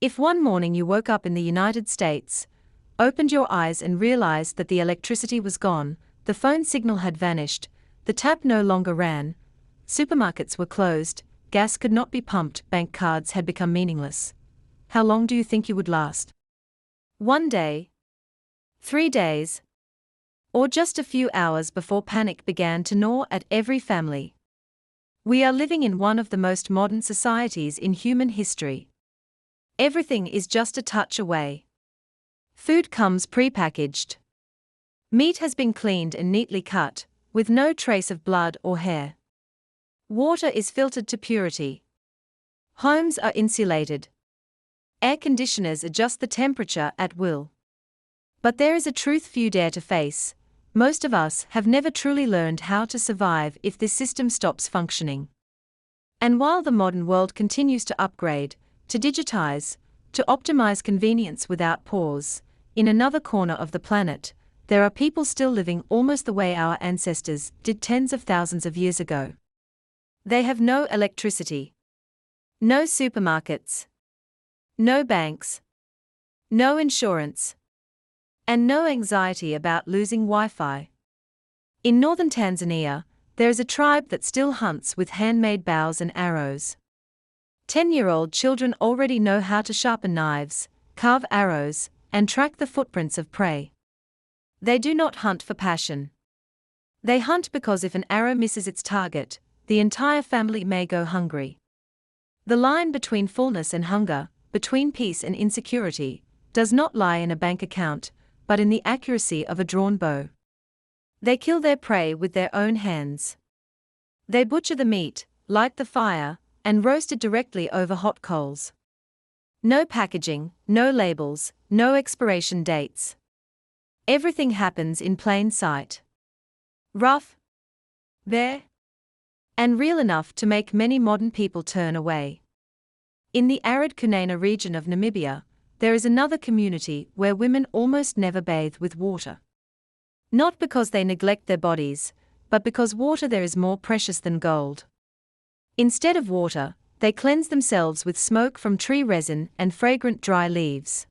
If one morning you woke up in the United States, opened your eyes and realized that the electricity was gone, the phone signal had vanished, the tap no longer ran, supermarkets were closed, gas could not be pumped, bank cards had become meaningless, how long do you think you would last? 1 day? 3 days? Or just a few hours before panic began to gnaw at every family? We are living in one of the most modern societies in human history. Everything is just a touch away. Food comes pre-packaged. Meat has been cleaned and neatly cut, with no trace of blood or hair. Water is filtered to purity. Homes are insulated. Air conditioners adjust the temperature at will. But there is a truth few dare to face: most of us have never truly learned how to survive if this system stops functioning. And while the modern world continues to upgrade, to digitize, to optimize convenience without pause, in another corner of the planet, there are people still living almost the way our ancestors did tens of thousands of years ago. They have no electricity, no supermarkets, no banks, no insurance, and no anxiety about losing Wi-Fi. In northern Tanzania, there is a tribe that still hunts with handmade bows and arrows. 10-year-old children already know how to sharpen knives, carve arrows, and track the footprints of prey. They do not hunt for passion. They hunt because if an arrow misses its target, the entire family may go hungry. The line between fullness and hunger, between peace and insecurity, does not lie in a bank account, but in the accuracy of a drawn bow. They kill their prey with their own hands. They butcher the meat, light the fire, and roast it directly over hot coals. No packaging, no labels, no expiration dates. Everything happens in plain sight. Rough, bare, and real enough to make many modern people turn away. In the arid Kunene region of Namibia, there is another community where women almost never bathe with water. Not because they neglect their bodies, but because water there is more precious than gold. Instead of water, they cleanse themselves with smoke from tree resin and fragrant dry leaves.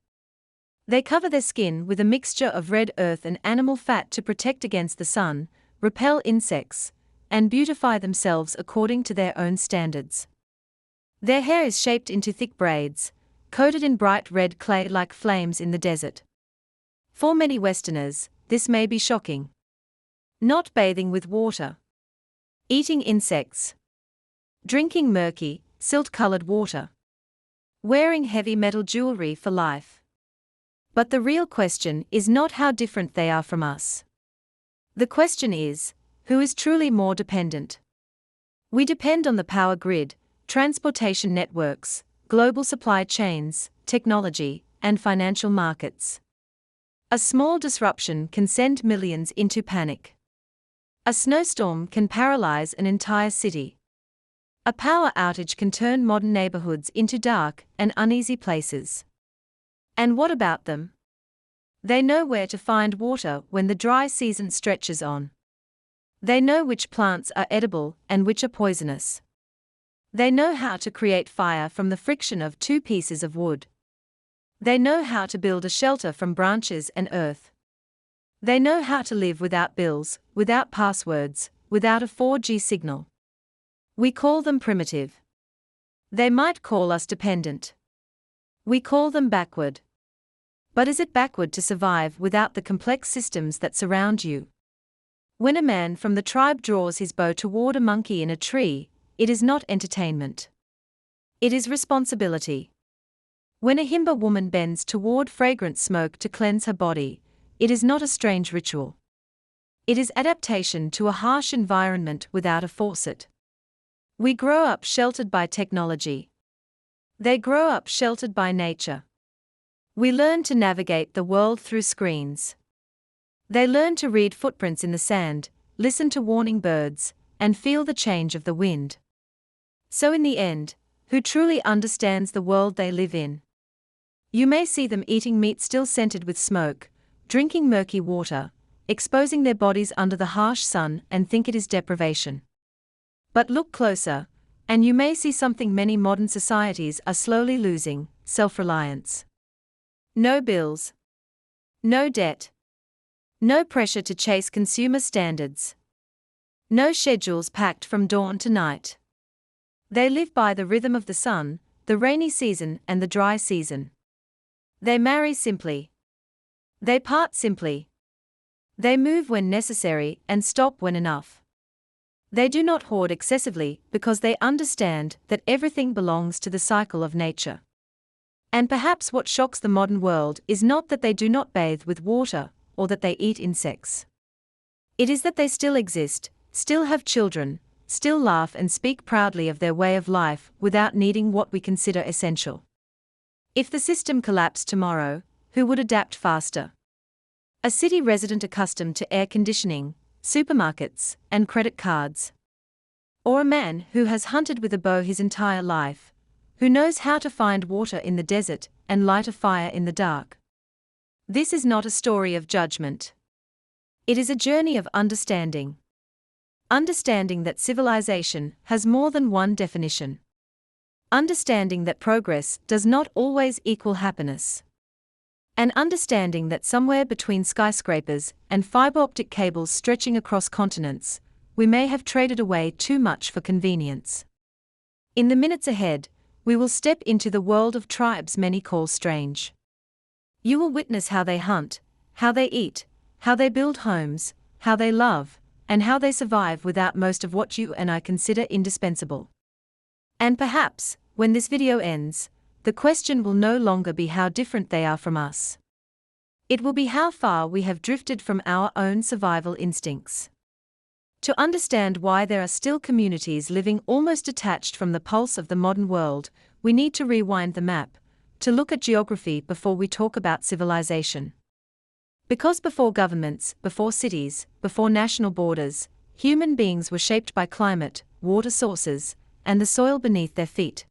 They cover their skin with a mixture of red earth and animal fat to protect against the sun, repel insects, and beautify themselves according to their own standards. Their hair is shaped into thick braids, coated in bright red clay like flames in the desert. For many Westerners, this may be shocking. Not bathing with water. Eating insects. Drinking murky, silt-colored water. Wearing heavy metal jewelry for life. But the real question is not how different they are from us. The question is, who is truly more dependent? We depend on the power grid, transportation networks, global supply chains, technology, and financial markets. A small disruption can send millions into panic. A snowstorm can paralyze an entire city. A power outage can turn modern neighborhoods into dark and uneasy places. And what about them? They know where to find water when the dry season stretches on. They know which plants are edible and which are poisonous. They know how to create fire from the friction of 2 pieces of wood. They know how to build a shelter from branches and earth. They know how to live without bills, without passwords, without a 4G signal. We call them primitive. They might call us dependent. We call them backward. But is it backward to survive without the complex systems that surround you? When a man from the tribe draws his bow toward a monkey in a tree, it is not entertainment. It is responsibility. When a Himba woman bends toward fragrant smoke to cleanse her body, it is not a strange ritual. It is adaptation to a harsh environment without a faucet. We grow up sheltered by technology. They grow up sheltered by nature. We learn to navigate the world through screens. They learn to read footprints in the sand, listen to warning birds, and feel the change of the wind. So in the end, who truly understands the world they live in? You may see them eating meat still scented with smoke, drinking murky water, exposing their bodies under the harsh sun and think it is deprivation. But look closer, and you may see something many modern societies are slowly losing: self-reliance. No bills. No debt. No pressure to chase consumer standards. No schedules packed from dawn to night. They live by the rhythm of the sun, the rainy season and the dry season. They marry simply. They part simply. They move when necessary and stop when enough. They do not hoard excessively because they understand that everything belongs to the cycle of nature. And perhaps what shocks the modern world is not that they do not bathe with water or that they eat insects. It is that they still exist, still have children, still laugh and speak proudly of their way of life without needing what we consider essential. If the system collapsed tomorrow, who would adapt faster? A city resident accustomed to air conditioning, supermarkets, and credit cards? Or a man who has hunted with a bow his entire life, who knows how to find water in the desert and light a fire in the dark? This is not a story of judgment. It is a journey of understanding. Understanding that civilization has more than one definition. Understanding that progress does not always equal happiness. And understanding that somewhere between skyscrapers and fiber-optic cables stretching across continents, we may have traded away too much for convenience. In the minutes ahead, we will step into the world of tribes many call strange. You will witness how they hunt, how they eat, how they build homes, how they love, and how they survive without most of what you and I consider indispensable. And perhaps, when this video ends, the question will no longer be how different they are from us. It will be how far we have drifted from our own survival instincts. To understand why there are still communities living almost detached from the pulse of the modern world, we need to rewind the map, to look at geography before we talk about civilization. Because before governments, before cities, before national borders, human beings were shaped by climate, water sources, and the soil beneath their feet.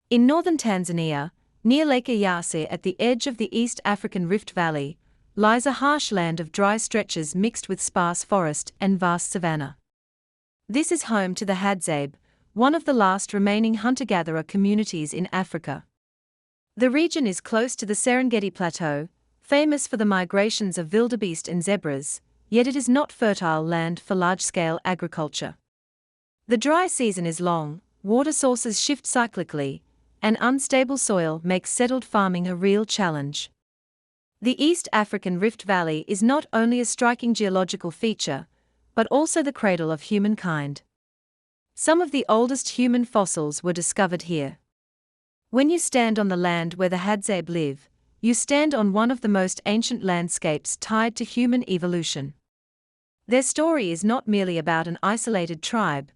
In northern Tanzania, near Lake Eyasi at the edge of the East African Rift Valley, lies a harsh land of dry stretches mixed with sparse forest and vast savanna. This is home to the Hadzabe, one of the last remaining hunter-gatherer communities in Africa. The region is close to the Serengeti Plateau, famous for the migrations of wildebeest and zebras, yet it is not fertile land for large-scale agriculture. The dry season is long, water sources shift cyclically, and unstable soil makes settled farming a real challenge. The East African Rift Valley is not only a striking geological feature, but also the cradle of humankind. Some of the oldest human fossils were discovered here. When you stand on the land where the Hadzabe live, you stand on one of the most ancient landscapes tied to human evolution. Their story is not merely about an isolated tribe,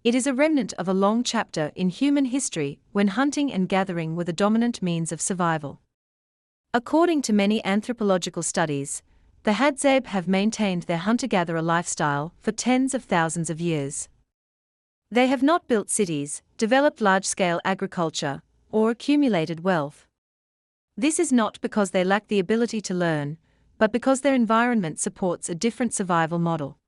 it is a remnant of a long chapter in human history when hunting and gathering were the dominant means of survival. According to many anthropological studies, the Hadzabe have maintained their hunter-gatherer lifestyle for tens of thousands of years. They have not built cities, developed large-scale agriculture, or accumulated wealth. This is not because they lack the ability to learn, but because their environment supports a different survival model.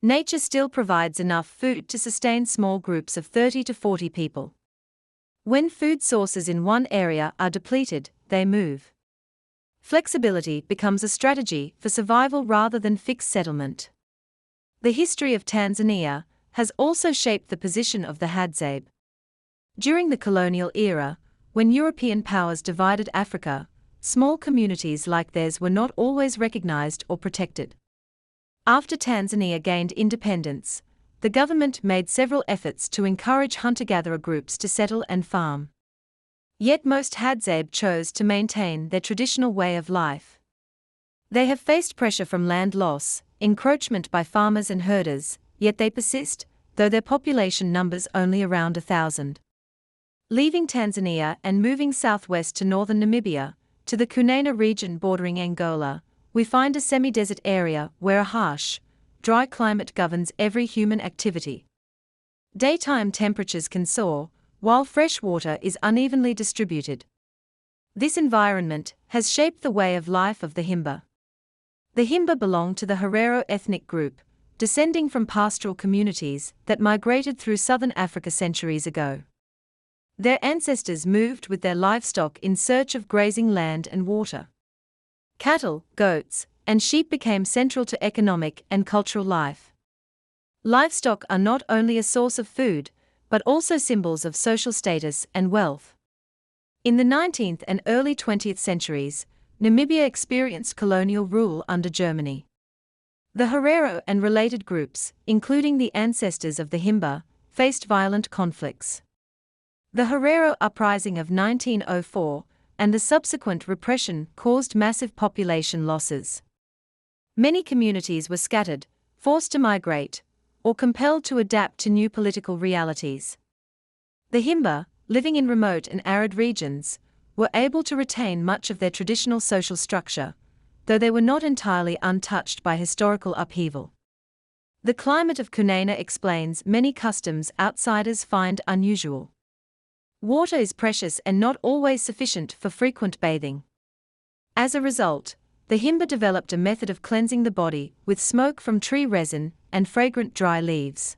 Nature still provides enough food to sustain small groups of 30 to 40 people. When food sources in one area are depleted, they move. Flexibility becomes a strategy for survival rather than fixed settlement. The history of Tanzania has also shaped the position of the Hadzabe. During the colonial era, when European powers divided Africa, small communities like theirs were not always recognized or protected. After Tanzania gained independence, the government made several efforts to encourage hunter-gatherer groups to settle and farm. Yet most Hadzabe chose to maintain their traditional way of life. They have faced pressure from land loss, encroachment by farmers and herders, yet they persist, though their population numbers only around 1,000. Leaving Tanzania and moving southwest to northern Namibia, to the Kunene region bordering Angola, we find a semi-desert area where a harsh, dry climate governs every human activity. Daytime temperatures can soar, while fresh water is unevenly distributed. This environment has shaped the way of life of the Himba. The Himba belong to the Herero ethnic group, descending from pastoral communities that migrated through southern Africa centuries ago. Their ancestors moved with their livestock in search of grazing land and water. Cattle, goats, and sheep became central to economic and cultural life. Livestock are not only a source of food, but also symbols of social status and wealth. In the 19th and early 20th centuries, Namibia experienced colonial rule under Germany. The Herero and related groups, including the ancestors of the Himba, faced violent conflicts. The Herero uprising of 1904 and the subsequent repression caused massive population losses. Many communities were scattered, forced to migrate, or compelled to adapt to new political realities. The Himba, living in remote and arid regions, were able to retain much of their traditional social structure, though they were not entirely untouched by historical upheaval. The climate of Cunene explains many customs outsiders find unusual. Water is precious and not always sufficient for frequent bathing. As a result, the Himba developed a method of cleansing the body with smoke from tree resin and fragrant dry leaves.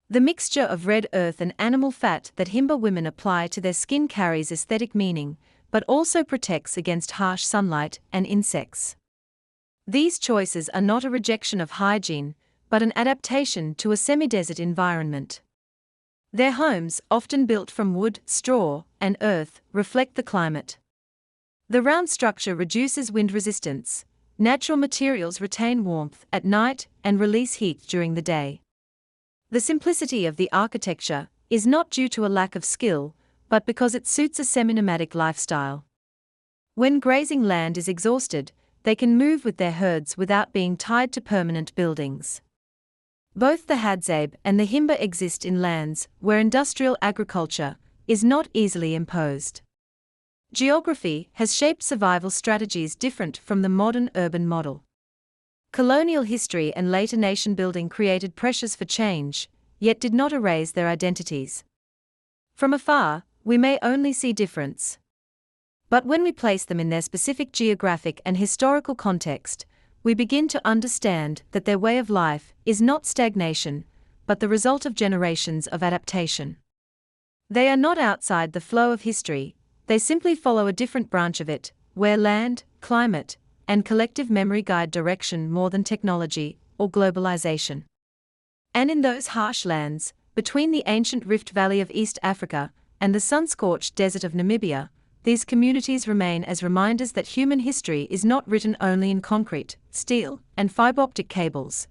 The mixture of red earth and animal fat that Himba women apply to their skin carries aesthetic meaning, but also protects against harsh sunlight and insects. These choices are not a rejection of hygiene, but an adaptation to a semi-desert environment. Their homes, often built from wood, straw, and earth, reflect the climate. The round structure reduces wind resistance. Natural materials retain warmth at night and release heat during the day. The simplicity of the architecture is not due to a lack of skill, but because it suits a semi-nomadic lifestyle. When grazing land is exhausted, they can move with their herds without being tied to permanent buildings. Both the Hadzabe and the Himba exist in lands where industrial agriculture is not easily imposed. Geography has shaped survival strategies different from the modern urban model. Colonial history and later nation building created pressures for change, yet did not erase their identities. From afar, we may only see difference. But when we place them in their specific geographic and historical context, we begin to understand that their way of life is not stagnation, but the result of generations of adaptation. They are not outside the flow of history, they simply follow a different branch of it, where land, climate, and collective memory guide direction more than technology or globalization. And in those harsh lands, between the ancient Rift Valley of East Africa and the sun-scorched desert of Namibia, these communities remain as reminders that human history is not written only in concrete, steel, and fiber optic cables,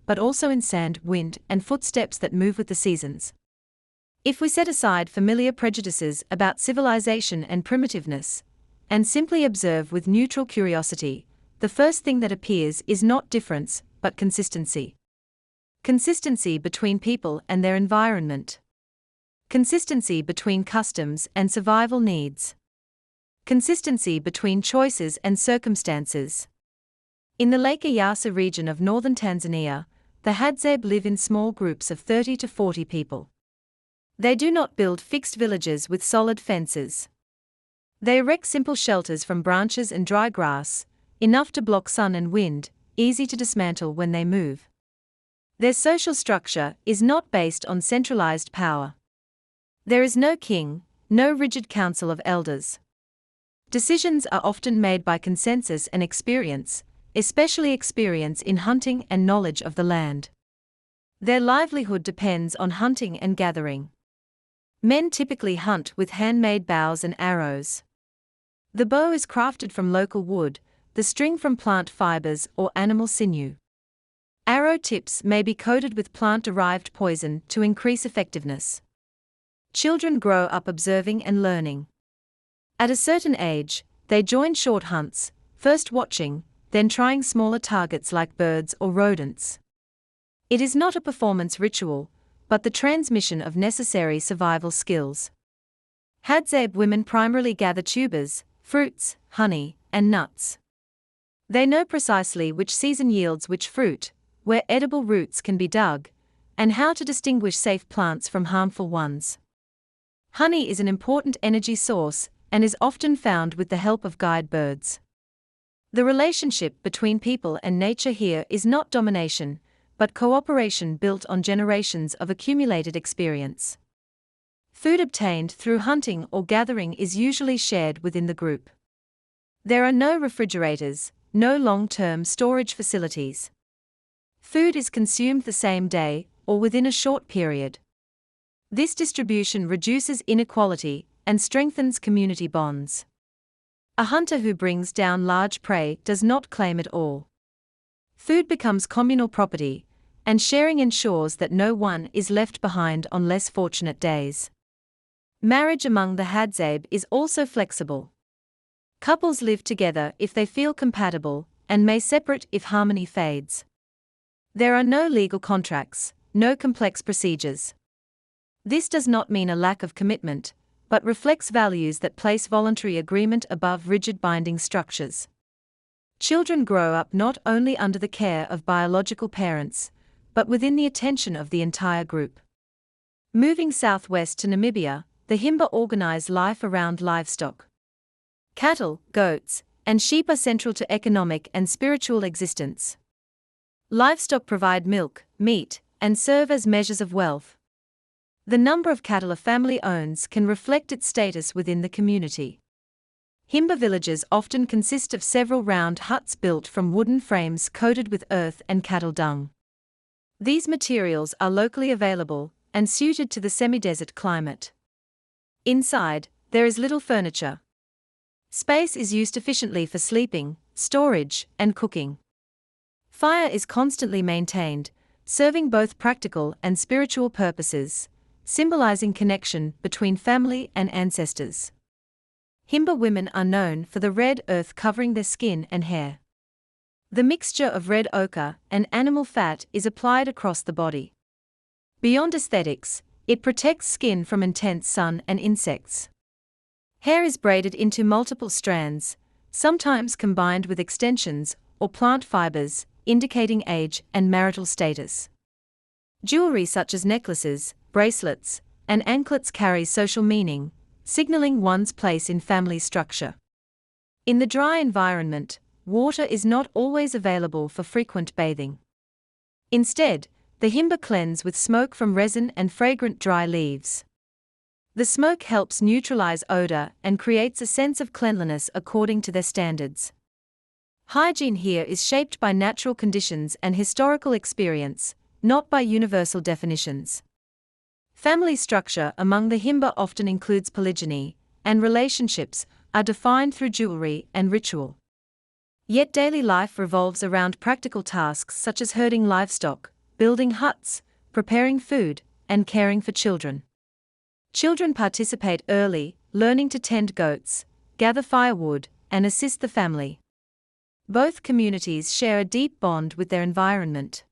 but also in sand, wind, and footsteps that move with the seasons. If we set aside familiar prejudices about civilization and primitiveness, and simply observe with neutral curiosity, the first thing that appears is not difference, but consistency. Consistency between people and their environment. Consistency between customs and survival needs. Consistency between choices and circumstances. In the Lake Eyasi region of northern Tanzania, the Hadzabe live in small groups of 30 to 40 people. They do not build fixed villages with solid fences. They erect simple shelters from branches and dry grass, enough to block sun and wind, easy to dismantle when they move. Their social structure is not based on centralized power. There is no king, no rigid council of elders. Decisions are often made by consensus and experience, especially experience in hunting and knowledge of the land. Their livelihood depends on hunting and gathering. Men typically hunt with handmade bows and arrows. The bow is crafted from local wood, the string from plant fibers or animal sinew. Arrow tips may be coated with plant-derived poison to increase effectiveness. Children grow up observing and learning. At a certain age, they join short hunts, first watching, then trying smaller targets like birds or rodents. It is not a performance ritual, but the transmission of necessary survival skills. Hadzabe women primarily gather tubers, fruits, honey, and nuts. They know precisely which season yields which fruit, where edible roots can be dug, and how to distinguish safe plants from harmful ones. Honey is an important energy source and is often found with the help of guide birds. The relationship between people and nature here is not domination, but cooperation built on generations of accumulated experience. Food obtained through hunting or gathering is usually shared within the group. There are no refrigerators, no long-term storage facilities. Food is consumed the same day or within a short period. This distribution reduces inequality and strengthens community bonds. A hunter who brings down large prey does not claim it all. Food becomes communal property, and sharing ensures that no one is left behind on less fortunate days. Marriage among the Hadzabe is also flexible. Couples live together if they feel compatible, and may separate if harmony fades. There are no legal contracts, no complex procedures. This does not mean a lack of commitment, but reflects values that place voluntary agreement above rigid binding structures. Children grow up not only under the care of biological parents, but within the attention of the entire group. Moving southwest to Namibia, the Himba organize life around livestock. Cattle, goats, and sheep are central to economic and spiritual existence. Livestock provide milk, meat, and serve as measures of wealth. The number of cattle a family owns can reflect its status within the community. Himba villages often consist of several round huts built from wooden frames coated with earth and cattle dung. These materials are locally available and suited to the semi-desert climate. Inside, there is little furniture. Space is used efficiently for sleeping, storage, and cooking. Fire is constantly maintained, serving both practical and spiritual purposes, symbolizing connection between family and ancestors. Himba women are known for the red earth covering their skin and hair. The mixture of red ochre and animal fat is applied across the body. Beyond aesthetics, it protects skin from intense sun and insects. Hair is braided into multiple strands, sometimes combined with extensions or plant fibers, indicating age and marital status. Jewelry such as necklaces, bracelets, and anklets carries social meaning, signaling one's place in family structure. In the dry environment, water is not always available for frequent bathing. Instead, the Himba cleanse with smoke from resin and fragrant dry leaves. The smoke helps neutralize odor and creates a sense of cleanliness according to their standards. Hygiene here is shaped by natural conditions and historical experience, not by universal definitions. Family structure among the Himba often includes polygyny, and relationships are defined through jewelry and ritual. Yet daily life revolves around practical tasks such as herding livestock, building huts, preparing food, and caring for children. Children participate early, learning to tend goats, gather firewood, and assist the family. Both communities share a deep bond with their environment.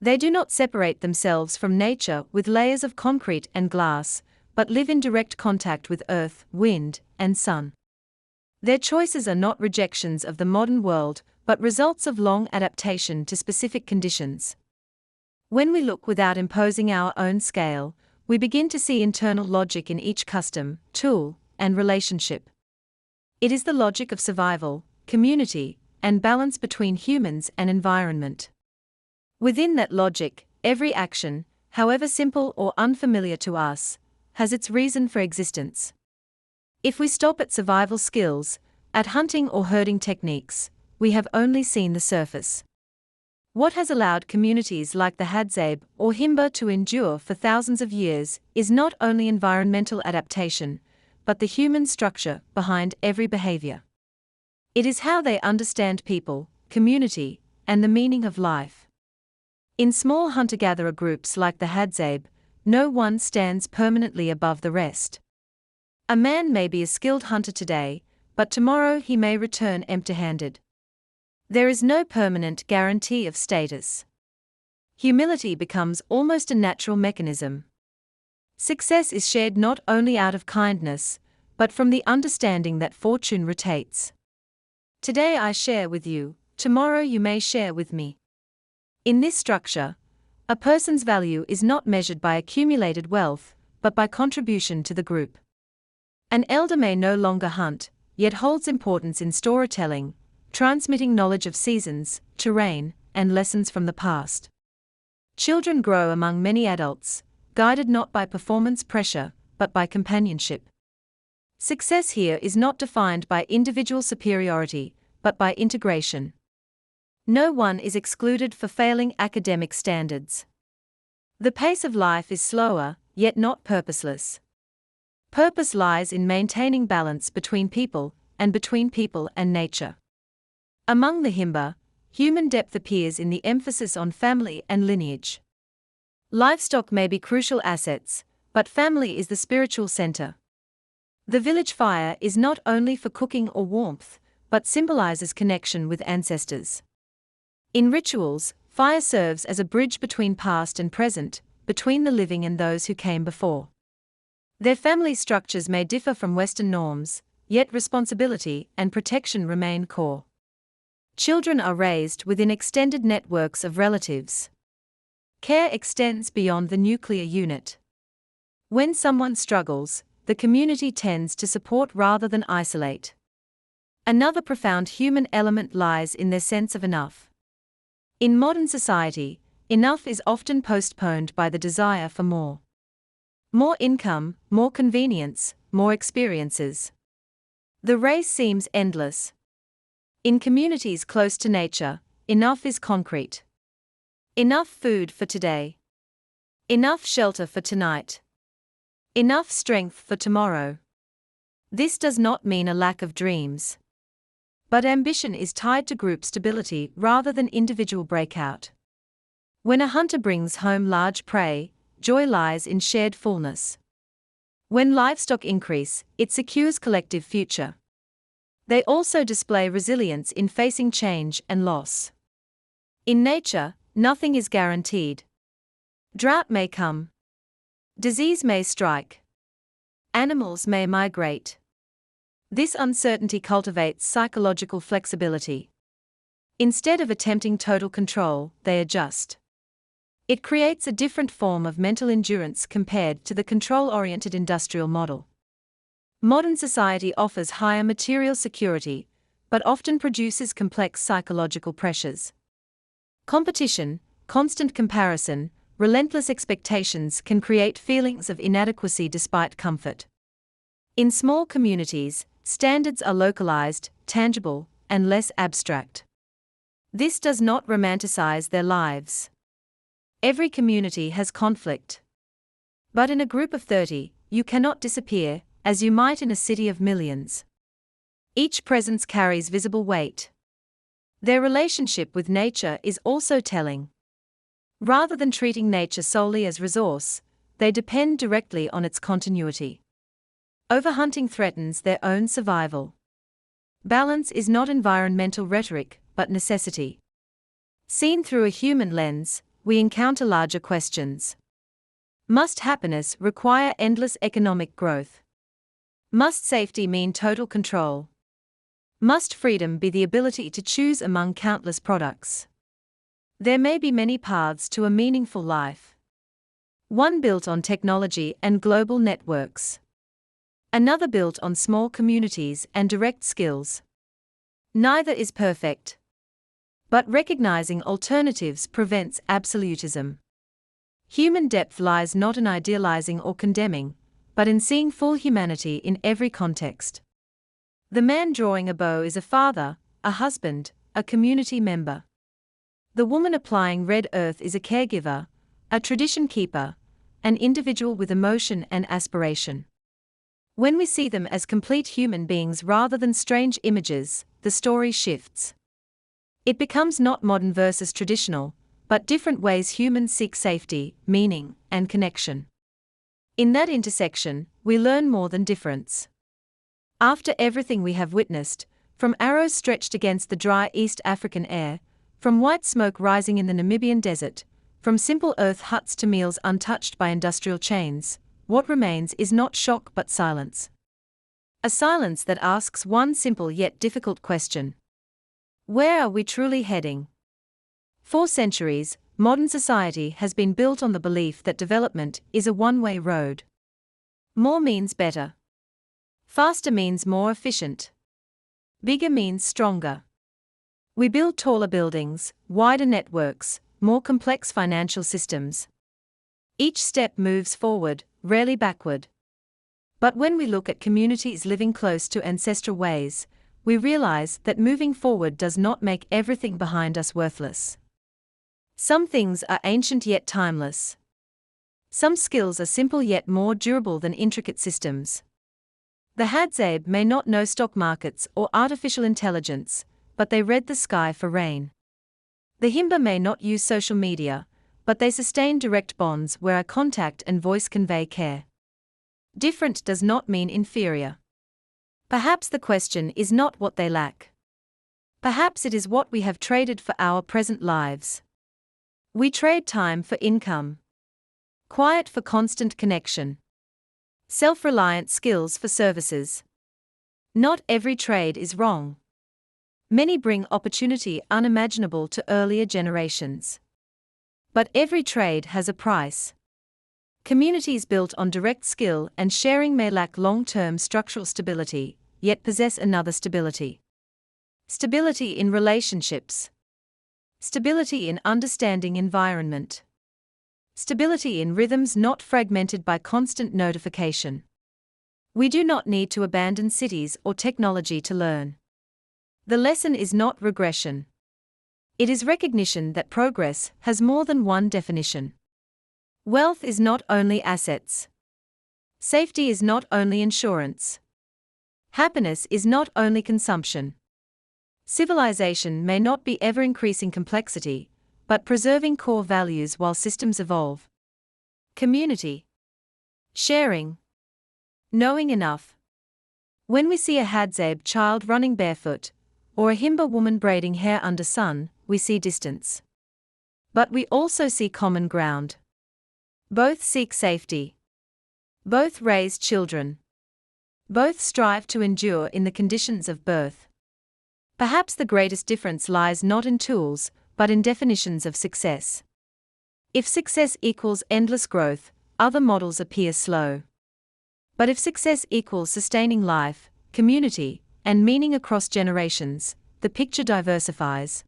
They do not separate themselves from nature with layers of concrete and glass, but live in direct contact with earth, wind, and sun. Their choices are not rejections of the modern world, but results of long adaptation to specific conditions. When we look without imposing our own scale, we begin to see internal logic in each custom, tool, and relationship. It is the logic of survival, community, and balance between humans and environment. Within that logic, every action, however simple or unfamiliar to us, has its reason for existence. If we stop at survival skills, at hunting or herding techniques, we have only seen the surface. What has allowed communities like the Hadzabe or Himba to endure for thousands of years is not only environmental adaptation, but the human structure behind every behavior. It is how they understand people, community, and the meaning of life. In small hunter-gatherer groups like the Hadzabe, no one stands permanently above the rest. A man may be a skilled hunter today, but tomorrow he may return empty-handed. There is no permanent guarantee of status. Humility becomes almost a natural mechanism. Success is shared not only out of kindness, but from the understanding that fortune rotates. Today I share with you, tomorrow you may share with me. In this structure, a person's value is not measured by accumulated wealth, but by contribution to the group. An elder may no longer hunt, yet holds importance in storytelling, transmitting knowledge of seasons, terrain, and lessons from the past. Children grow among many adults, guided not by performance pressure, but by companionship. Success here is not defined by individual superiority, but by integration. No one is excluded for failing academic standards. The pace of life is slower, yet not purposeless. Purpose lies in maintaining balance between people and nature. Among the Himba, human depth appears in the emphasis on family and lineage. Livestock may be crucial assets, but family is the spiritual center. The village fire is not only for cooking or warmth, but symbolizes connection with ancestors. In rituals, fire serves as a bridge between past and present, between the living and those who came before. Their family structures may differ from Western norms, yet responsibility and protection remain core. Children are raised within extended networks of relatives. Care extends beyond the nuclear unit. When someone struggles, the community tends to support rather than isolate. Another profound human element lies in their sense of enough. In modern society, enough is often postponed by the desire for more. More income, more convenience, more experiences. The race seems endless. In communities close to nature, enough is concrete. Enough food for today. Enough shelter for tonight. Enough strength for tomorrow. This does not mean a lack of dreams. But ambition is tied to group stability rather than individual breakout. When a hunter brings home large prey, joy lies in shared fullness. When livestock increase, it secures collective future. They also display resilience in facing change and loss. In nature, nothing is guaranteed. Drought may come. Disease may strike. Animals may migrate. This uncertainty cultivates psychological flexibility. Instead of attempting total control, they adjust. It creates a different form of mental endurance compared to the control-oriented industrial model. Modern society offers higher material security, but often produces complex psychological pressures. Competition, constant comparison, relentless expectations can create feelings of inadequacy despite comfort. In small communities, standards are localized, tangible, and less abstract. This does not romanticize their lives. Every community has conflict. But in a group of 30, you cannot disappear, as you might in a city of millions. Each presence carries visible weight. Their relationship with nature is also telling. Rather than treating nature solely as resource, they depend directly on its continuity. Overhunting threatens their own survival. Balance is not environmental rhetoric, but necessity. Seen through a human lens, we encounter larger questions. Must happiness require endless economic growth? Must safety mean total control? Must freedom be the ability to choose among countless products? There may be many paths to a meaningful life. One built on technology and global networks. Another built on small communities and direct skills. Neither is perfect. But recognizing alternatives prevents absolutism. Human depth lies not in idealizing or condemning, but in seeing full humanity in every context. The man drawing a bow is a father, a husband, a community member. The woman applying red earth is a caregiver, a tradition keeper, an individual with emotion and aspiration. When we see them as complete human beings rather than strange images, the story shifts. It becomes not modern versus traditional, but different ways humans seek safety, meaning, and connection. In that intersection, we learn more than difference. After everything we have witnessed, from arrows stretched against the dry East African air, from white smoke rising in the Namibian desert, from simple earth huts to meals untouched by industrial chains, what remains is not shock but silence. A silence that asks one simple yet difficult question. Where are we truly heading? For centuries, modern society has been built on the belief that development is a one-way road. More means better. Faster means more efficient. Bigger means stronger. We build taller buildings, wider networks, more complex financial systems. Each step moves forward, rarely backward. But when we look at communities living close to ancestral ways, we realize that moving forward does not make everything behind us worthless. Some things are ancient yet timeless. Some skills are simple yet more durable than intricate systems. The Hadzabe may not know stock markets or artificial intelligence, but they read the sky for rain. The Himba may not use social media, but they sustain direct bonds where eye contact and voice convey care. Different does not mean inferior. Perhaps the question is not what they lack. Perhaps it is what we have traded for our present lives. We trade time for income, quiet for constant connection, self-reliant skills for services. Not every trade is wrong. Many bring opportunity unimaginable to earlier generations. But every trade has a price. Communities built on direct skill and sharing may lack long-term structural stability, yet possess another stability. Stability in relationships. Stability in understanding environment. Stability in rhythms not fragmented by constant notification. We do not need to abandon cities or technology to learn. The lesson is not regression. It is recognition that progress has more than one definition. Wealth is not only assets. Safety is not only insurance. Happiness is not only consumption. Civilization may not be ever-increasing complexity, but preserving core values while systems evolve. Community. Sharing. Knowing enough. When we see a Hadzabe child running barefoot, or a Himba woman braiding hair under sun, we see distance. But we also see common ground. Both seek safety. Both raise children. Both strive to endure in the conditions of birth. Perhaps the greatest difference lies not in tools, but in definitions of success. If success equals endless growth, other models appear slow. But if success equals sustaining life, community, and meaning across generations, the picture diversifies.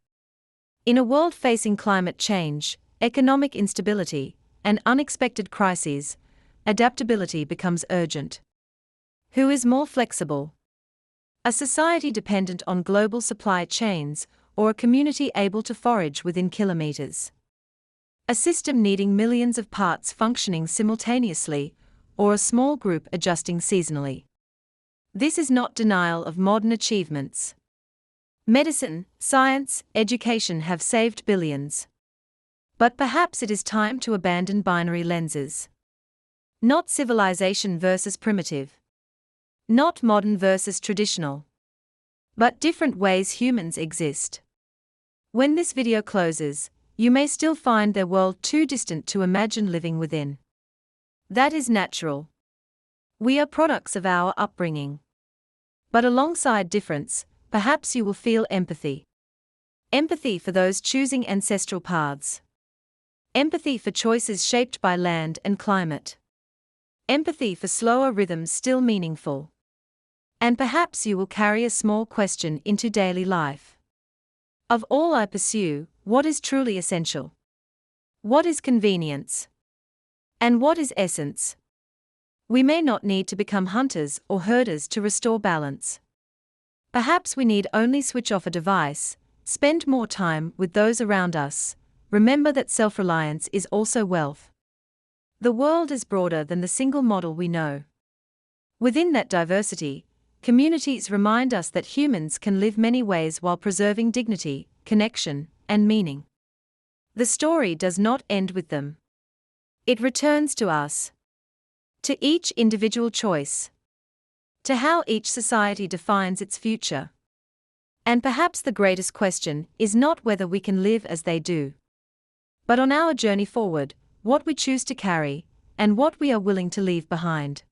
In a world facing climate change, economic instability, and unexpected crises, adaptability becomes urgent. Who is more flexible? A society dependent on global supply chains, or a community able to forage within kilometers? A system needing millions of parts functioning simultaneously, or a small group adjusting seasonally? This is not denial of modern achievements. Medicine, science, education have saved billions. But perhaps it is time to abandon binary lenses. Not civilization versus primitive. Not modern versus traditional. But different ways humans exist. When this video closes, you may still find their world too distant to imagine living within. That is natural. We are products of our upbringing. But alongside difference, perhaps you will feel empathy. Empathy for those choosing ancestral paths. Empathy for choices shaped by land and climate. Empathy for slower rhythms still meaningful. And perhaps you will carry a small question into daily life. Of all I pursue, what is truly essential? What is convenience? And what is essence? We may not need to become hunters or herders to restore balance. Perhaps we need only switch off a device, spend more time with those around us, remember that self-reliance is also wealth. The world is broader than the single model we know. Within that diversity, communities remind us that humans can live many ways while preserving dignity, connection, and meaning. The story does not end with them. It returns to us. To each individual choice. To how each society defines its future. And perhaps the greatest question is not whether we can live as they do, but on our journey forward, what we choose to carry, and what we are willing to leave behind.